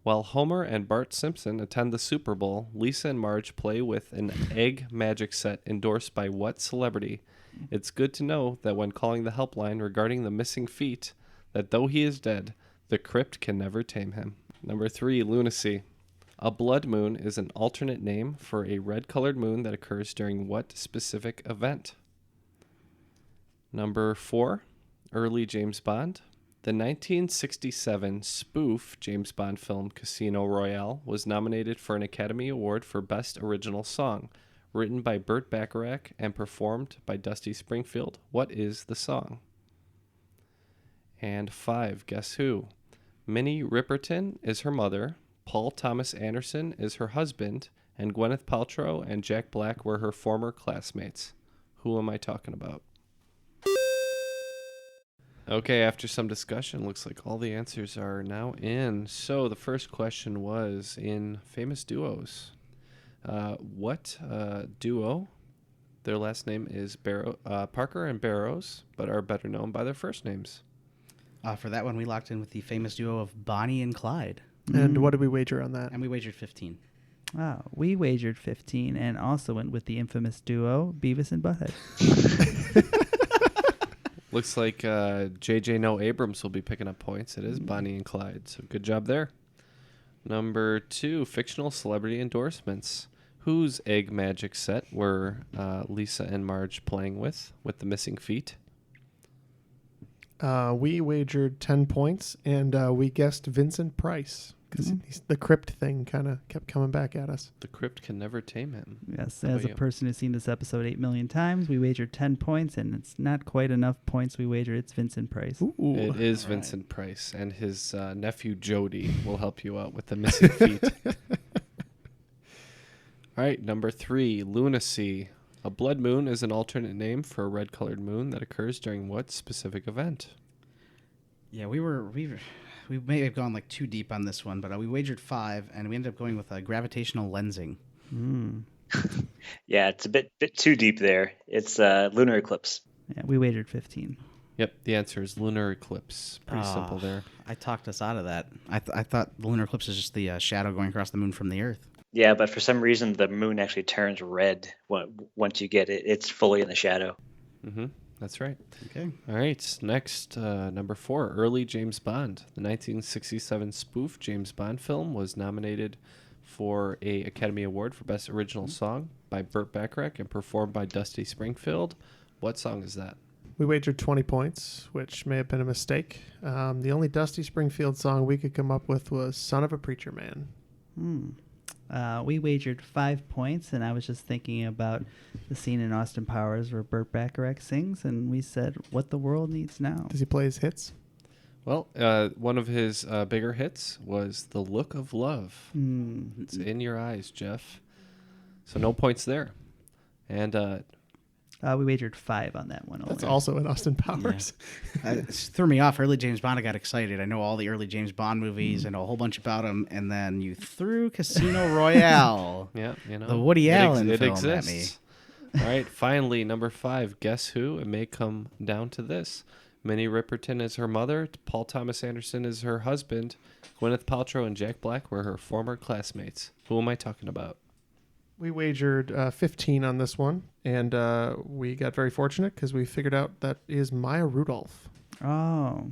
While Homer and Bart Simpson attend the Super Bowl, Lisa and Marge play with an egg magic set endorsed by what celebrity? It's good to know that when calling the helpline regarding the missing feet, that though he is dead, the crypt can never tame him. Number 3, lunacy. A blood moon is an alternate name for a red-colored moon that occurs during what specific event? Number 4, early James Bond. The 1967 spoof James Bond film Casino Royale was nominated for an Academy Award for Best Original Song, written by Burt Bacharach and performed by Dusty Springfield. What is the song? And 5, Guess Who? Minnie Riperton is her mother, Paul Thomas Anderson is her husband, and Gwyneth Paltrow and Jack Black were her former classmates. Who am I talking about? Okay, after some discussion, looks like all the answers are now in. So the first question was in famous duos. What duo, their last name is Parker and Barrows, but are better known by their first names? For that one, we locked in with the famous duo of Bonnie and Clyde. And what did we wager on that? And we wagered 15. We wagered 15 and also went with the infamous duo Beavis and Butthead. Looks like JJ No Abrams will be picking up points. It is Bonnie and Clyde, so good job there. Number 2, fictional celebrity endorsements. Whose egg magic set were Lisa and Marge playing with the missing feet? We wagered 10 points, and we guessed Vincent Price, because the crypt thing kind of kept coming back at us. The crypt can never tame him. Yes, as a person who's seen this episode 8 million times, we wagered 10 points, and it's not quite enough points we wagered. It's Vincent Price. Ooh. It is Vincent Price, and his nephew Jody will help you out with the missing feet. All right, number 3, lunacy. A blood moon is an alternate name for a red-colored moon that occurs during what specific event? Yeah, we may have gone like too deep on this one, but we wagered 5, and we ended up going with gravitational lensing. Yeah, it's a bit too deep there. It's lunar eclipse. Yeah, we wagered 15. Yep, the answer is lunar eclipse. Pretty simple there. I talked us out of that. I thought the lunar eclipse is just the shadow going across the moon from the Earth. Yeah, but for some reason the moon actually turns red once you get it. It's fully in the shadow. Mm-hmm. That's right. Okay. All right. Next, number 4, early James Bond. The 1967 spoof James Bond film was nominated for a Academy Award for Best Original Song by Burt Bacharach and performed by Dusty Springfield. What song is that? We wagered 20 points, which may have been a mistake. The only Dusty Springfield song we could come up with was Son of a Preacher Man. We wagered 5 points, and I was just thinking about the scene in Austin Powers where Burt Bacharach sings, and we said, What the World Needs Now. Does he play his hits? Well, one of his bigger hits was The Look of Love. It's in your eyes, Jeff. So no points there. And We wagered 5 on that one. That's also in Austin Powers. Yeah. It threw me off. Early James Bond, I got excited. I know all the early James Bond movies. I know a whole bunch about them. And then you threw Casino Royale. Yeah, you know. The Woody Allen it film exists. at me. All right, finally, number 5. Guess who? It may come down to this. Minnie Riperton is her mother. Paul Thomas Anderson is her husband. Gwyneth Paltrow and Jack Black were her former classmates. Who am I talking about? We wagered 15 on this one, and we got very fortunate because we figured out that is Maya Rudolph. Oh,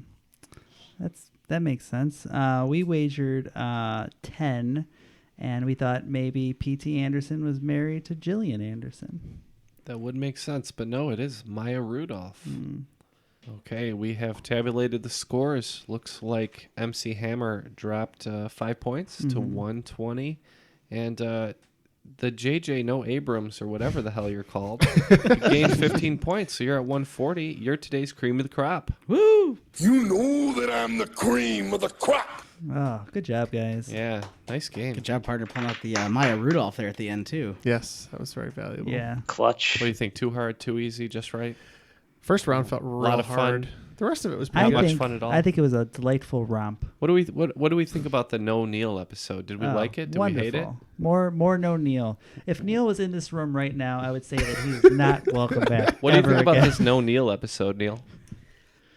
that makes sense. We wagered 10, and we thought maybe P.T. Anderson was married to Gillian Anderson. That would make sense, but no, it is Maya Rudolph. Okay, we have tabulated the scores. Looks like MC Hammer dropped 5 points to 120, and the JJ No Abrams, or whatever the hell you're called, gained 15 points, so you're at 140. You're today's cream of the crop. Woo! You know that I'm the cream of the crop. Oh, good job, guys. Yeah, nice game. Good job, partner, pulling out the Maya Rudolph there at the end, too. Yes, that was very valuable. Yeah. Clutch. What do you think? Too hard, too easy, just right? First round felt real lot of hard. fun. The rest of it was Not pretty much fun at all. I think it was a delightful romp. What do we think about the No Neil episode? Did we like it? Did wonderful. we hate it? More no Neil. If Neil was in this room right now, I would say that he's not welcome back. What do you think about again. this No Neil episode, Neil?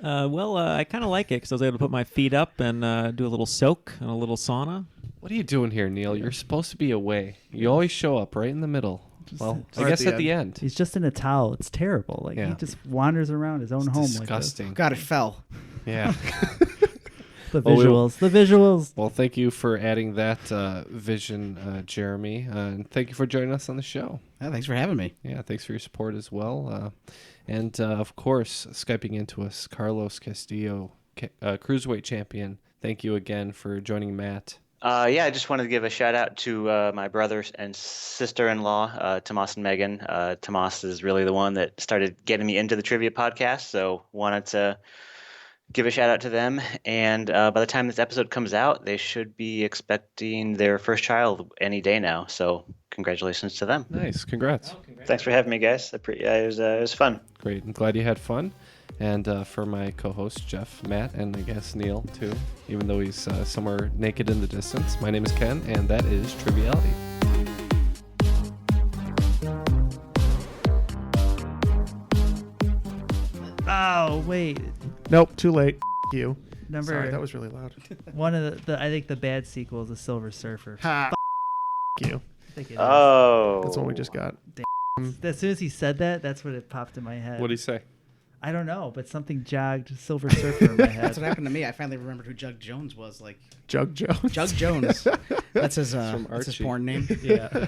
I kind of like it because I was able to put my feet up and do a little soak and a little sauna. What are you doing here, Neil? You're supposed to be away. You always show up right in the middle. Well, I guess at the end. He's just in a towel. It's terrible. Like he just wanders around his own home. Disgusting. Like God, it fell. Yeah. The visuals. Well, thank you for adding that vision, Jeremy. And thank you for joining us on the show. Yeah, thanks for having me. Yeah, thanks for your support as well. And, of course, Skyping into us, Carlos Castillo, Cruiserweight champion. Thank you again for joining Matt. I just wanted to give a shout out to my brothers and sister-in-law, Tomas and Megan. Tomas is really the one that started getting me into the trivia podcast, so wanted to give a shout out to them. And by the time this episode comes out, they should be expecting their first child any day now. So congratulations to them. Nice, congrats. Thanks for having me, guys. It was fun. Great, I'm glad you had fun. And for my co-host, Jeff, Matt, and I guess Neil, too, even though he's somewhere naked in the distance. My name is Ken, and that is Triviality. Oh, wait. Nope, too late. You. Sorry, that was really loud. One of the I think the bad sequel is The Silver Surfer. Ha. You. I think it is. Oh. That's what we just got. Damn. As soon as he said that, that's what it popped in my head. What did he say? I don't know, but something jogged Silver Surfer in my head. That's what happened to me. I finally remembered who Jug Jones was. Jug Jones. Jug Jones. That's his porn name. Yeah.